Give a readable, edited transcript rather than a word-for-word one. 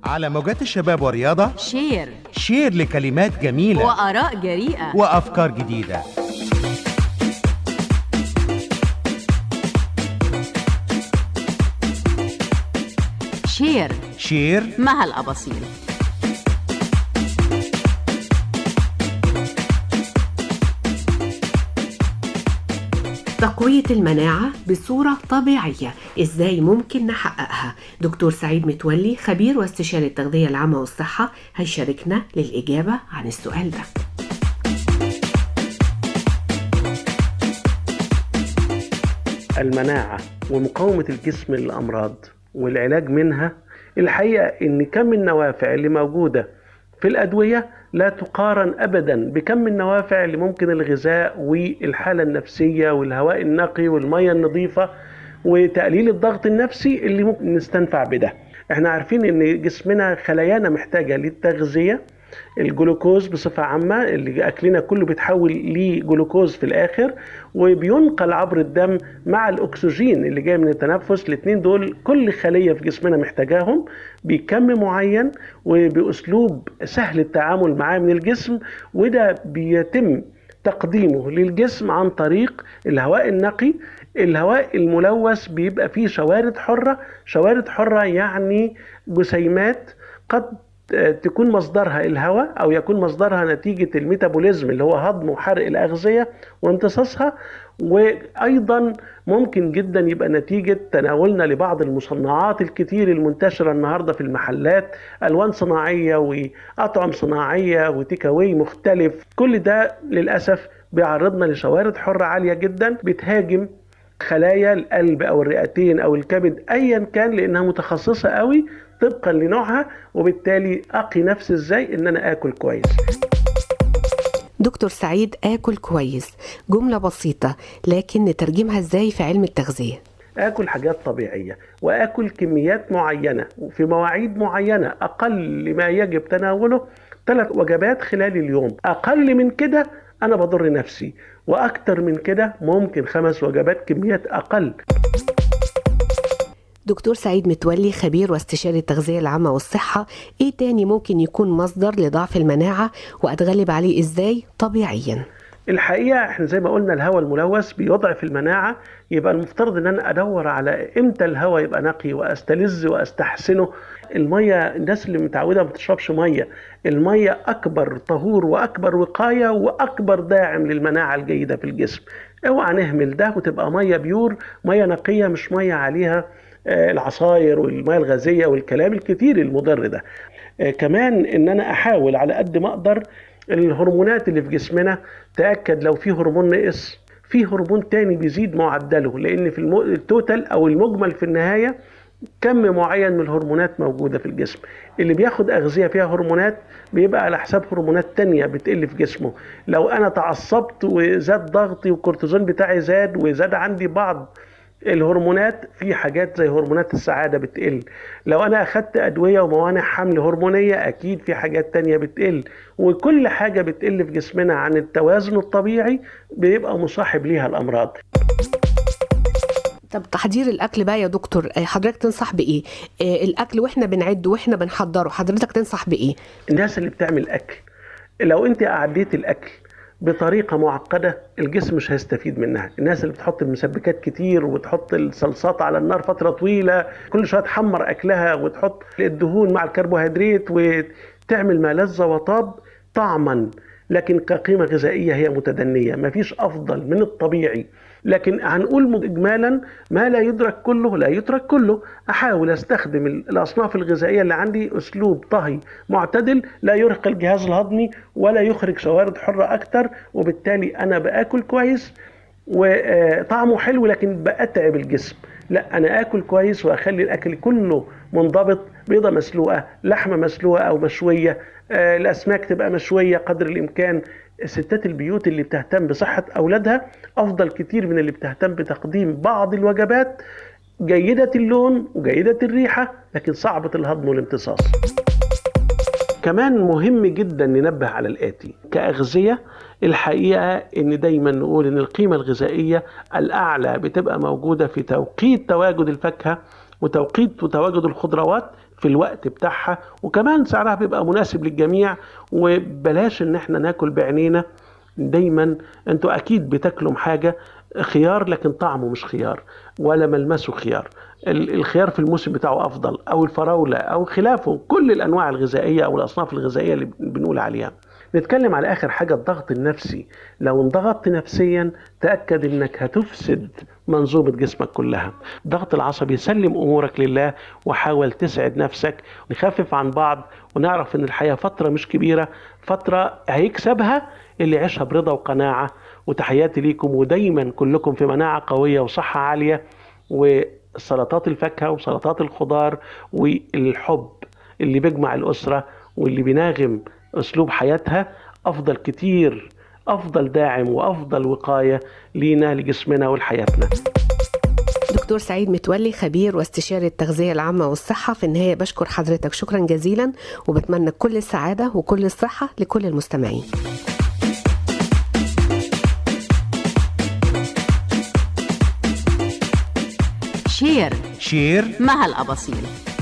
على موجات الشباب والرياضة. شير لكلمات جميلة وآراء جريئة وأفكار جديدة. شير مع الأباصيل. تقوية المناعة بصورة طبيعية، إزاي ممكن نحققها؟ دكتور سعيد متولي خبير واستشاري التغذية العامة والصحة هيشاركنا للإجابة عن السؤال ده. المناعة ومقاومة الجسم للأمراض والعلاج منها، الحقيقة إن كم النوافع اللي موجودة في الأدوية لا تقارن أبدا بكم النوافع اللي ممكن الغذاء والحالة النفسية والهواء النقي والمية النظيفة وتقليل الضغط النفسي اللي ممكن نستنفع بده. احنا عارفين ان جسمنا خلايانا محتاجة للتغذية، الجلوكوز بصفة عامة اللي أكلنا كله بيتحول لجلوكوز في الآخر وبينقل عبر الدم مع الأكسجين اللي جاي من التنفس. الاثنين دول كل خلية في جسمنا محتاجاهم بكم معين وبأسلوب سهل التعامل معاه من الجسم، وده بيتم تقديمه للجسم عن طريق الهواء النقي. الهواء الملوث بيبقى فيه شوارد حرة. شوارد حرة يعني جسيمات قد تكون مصدرها الهواء أو يكون مصدرها نتيجة الميتابوليزم اللي هو هضم وحرق الأغذية وامتصاصها، وأيضا ممكن جدا يبقى نتيجة تناولنا لبعض المصنعات الكتير المنتشرة النهاردة في المحلات، ألوان صناعية وأطعم صناعية وتيكاوي مختلف. كل ده للأسف بيعرضنا لشوارد حرة عالية جدا بتهاجم خلايا القلب أو الرئتين أو الكبد أيا كان، لأنها متخصصة قوي طبقا لنوعها، وبالتالي أقي نفسي إزاي إن أنا آكل كويس. دكتور سعيد، آكل كويس جملة بسيطة لكن نترجمها إزاي في علم التغذية؟ آكل حاجات طبيعية وآكل كميات معينة وفي مواعيد معينة، أقل ما يجب تناوله 3 وجبات خلال اليوم. أقل من كده أنا بضر نفسي، وأكتر من كده ممكن 5 وجبات كميات أقل. دكتور سعيد متولي خبير واستشاري التغذية العامة والصحة، ايه تاني ممكن يكون مصدر لضعف المناعة واتغلب عليه ازاي طبيعيا؟ الحقيقة احنا زي ما قلنا الهواء الملوث بيضعف المناعة، يبقى المفترض ان انا ادور على امتى الهواء يبقى نقي واستلذ واستحسنه. المية، الناس اللي متعودة ما بتشربش مية، المية اكبر طهور واكبر وقاية واكبر داعم للمناعة الجيدة في الجسم. اوعى نهمل ده وتبقى مية بيور، مية نقية مش مية عليها العصاير والمياه الغازية والكلام الكتير المضر ده. كمان ان انا احاول على قد ما اقدر الهرمونات اللي في جسمنا، تأكد لو في هرمون نقص في هرمون تاني بيزيد معدله، لان في التوتال او المجمل في النهاية كم معين من الهرمونات موجودة في الجسم. اللي بياخد أغذية فيها هرمونات بيبقى على حساب هرمونات تانية بتقل في جسمه. لو أنا تعصبت وزاد ضغطي والكورتيزون بتاعي زاد وزاد عندي بعض الهرمونات، في حاجات زي هرمونات السعادة بتقل. لو أنا أخدت أدوية وموانع حمل هرمونية أكيد في حاجات تانية بتقل، وكل حاجة بتقل في جسمنا عن التوازن الطبيعي بيبقى مصاحب ليها الأمراض. طب تحضير الأكل بقى يا دكتور، حضرتك تنصح بإيه؟ الأكل وإحنا بنعده وإحنا بنحضره حضرتك تنصح بإيه؟ الناس اللي بتعمل أكل، لو أنت أعديت الأكل بطريقة معقدة الجسم مش هيستفيد منها. الناس اللي بتحط المسبكات كتير وتحط الصلصات على النار فترة طويلة، كل شوية تحمر أكلها وتحط الدهون مع الكربوهيدرات وتعمل ما لذ وطاب طعما، لكن كقيمة غذائية هي متدنية، مفيش أفضل من الطبيعي. لكن هنقول إجمالا ما لا يدرك كله لا يترك كله. أحاول أستخدم الأصناف الغذائية اللي عندي أسلوب طهي معتدل لا يرهق الجهاز الهضمي ولا يخرج شوارد حرة أكتر، وبالتالي أنا بأكل كويس وطعمه حلو لكن بأتعب الجسم. لا، أنا أكل كويس وأخلي الأكل كله منضبط، بيضة مسلوقة، لحمة مسلوقة أو مشوية، الأسماك تبقى مشوية قدر الإمكان. ستات البيوت اللي بتهتم بصحة أولادها أفضل كتير من اللي بتهتم بتقديم بعض الوجبات جيدة اللون وجيدة الريحة لكن صعبة الهضم والامتصاص. كمان مهم جدا ننبه على الآتي كأغذية. الحقيقة إن دايما نقول إن القيمة الغذائية الأعلى بتبقى موجودة في توقيت تواجد الفاكهة وتوقيت وتواجد الخضروات في الوقت بتاعها، وكمان سعرها بيبقى مناسب للجميع. وبلاش ان احنا ناكل بعينينا. دايما انتوا اكيد بتاكلوا حاجة خيار لكن طعمه مش خيار ولا ملمسه خيار. الخيار في الموسم بتاعه افضل، او الفراولة او خلافه، كل الانواع الغذائية او الاصناف الغذائية اللي بنقول عليها. نتكلم على اخر حاجة، الضغط النفسي. لو انضغطت نفسيا تأكد انك هتفسد منظومة جسمك كلها. الضغط العصبي، سلم امورك لله وحاول تسعد نفسك. نخفف عن بعض ونعرف ان الحياة فترة مش كبيرة، فترة هيكسبها اللي يعيشها برضا وقناعة. وتحياتي ليكم، ودايما كلكم في مناعة قوية وصحة عالية، وسلطات الفاكهة وسلطات الخضار والحب اللي بيجمع الأسرة واللي بيناغم أسلوب حياتها أفضل كتير، أفضل داعم وأفضل وقاية لينا لجسمنا ولحياتنا. دكتور سعيد متولي، خبير واستشاري التغذية العامة والصحة، في النهاية بشكر حضرتك شكرا جزيلا، وبتمنى كل السعادة وكل الصحة لكل المستمعين. شير شير مها الأباصيل.